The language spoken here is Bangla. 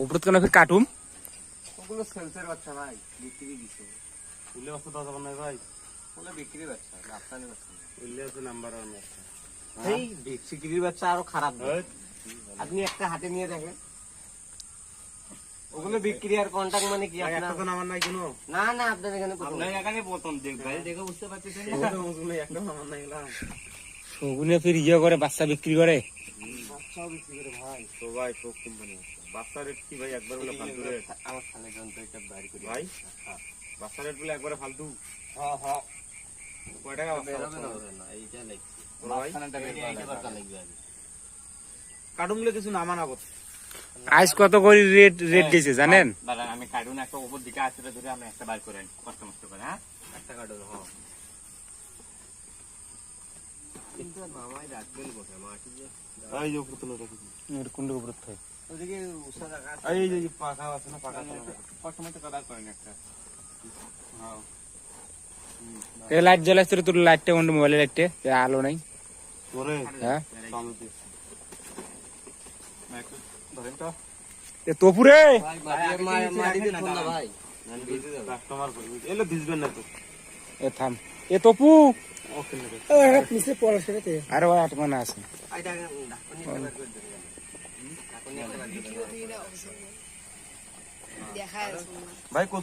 উপরে কেন ফির কাটুম ওগুলো সেলসের বাচ্চা ভাই, বিক্রি দিছে। উল্লে বাচ্চা দাদা বানাই ভাই, ওগুলো বিক্রি বাচ্চা, আপনাদের বাচ্চা না। উল্লে আছে নাম্বার 1 বাচ্চা। এই বিক্রির বাচ্চা আরো খারাপ ভাই। আপনি একটা হাতে নিয়ে দেখেন, ওগুলো বিক্রি আর কন্টাক্ট মানে কি ভাই আপনার? একটা তো নাম্বার নাই কেন? না না, আপনার এখানে প্রথম। আপনার এখানে প্রথম দেখ ভাই, দেখে বুঝতে পারতেছেন না? ওটা ওগুলো একটা নাম্বার নাই গেলাম। ওগুলো ফির ইয়ে করে বাচ্চা বিক্রি করে। বাচ্চাও বিক্রি করে ভাই। তো ভাই তো কোম্পানি আছে। বাচ্চা রেট কি ভাই একবার বলে ফালতু রেট? আমার খালে যন্ত্র এটা বাইর করি ভাই বাচ্চা রেট বলে একবারে ফালতু। হ্যাঁ হ্যাঁ, কয় টাকা বাচ্চা? বেরোবে না, বেরোবে না, এইটা লাগছে। বড় ভাই মাঝখানেরটা বের করা এইটা লাগবে। বাচ্চা লাগবে আগে। কাটুম বলে কিছু নামা না করতে। আজ কত করে রেট গেছে জানেন? দাঁড়ান, আমি কার্টুন একটা উপর দিকে আসতে ধরে আমি একটা বার করে আনি, কষ্ট মষ্ট করে। হ্যাঁ, একটা কার্টুন, হ্যাঁ। কিন্তু মামাই রাখবেন কোথায়? মাটি যে এই যে উপরে তুলে রাখি। কুন্ডু উপরে থাকে। ওদিকে উষা রাখা আছে। এই যে পাখা আছে না, পাখা তো কষ্ট মষ্ট কাদার করেন একটা। হ্যাঁ, এ লাইট জ্বালাচ্ছে তোর লাইটটা কোন মোবাইলের লাইটটা আলো নাই। ওরে হ্যাঁ চালুতে একটু ধরেন তো। এ তপুরে ভাই মাটি দিয়ে ফোন না ভাই। কাস্টমার করবে এলে ভিজবেন না তো। এ থাম এ তপু ওকে না নিচে পড়াশোনাতে আরে ওই আটমানা আছে। আইটা ডাকুনি একটা বার করে দেবে। ডাকুনি একটা বার করে দেবে। দেখা ভাই কত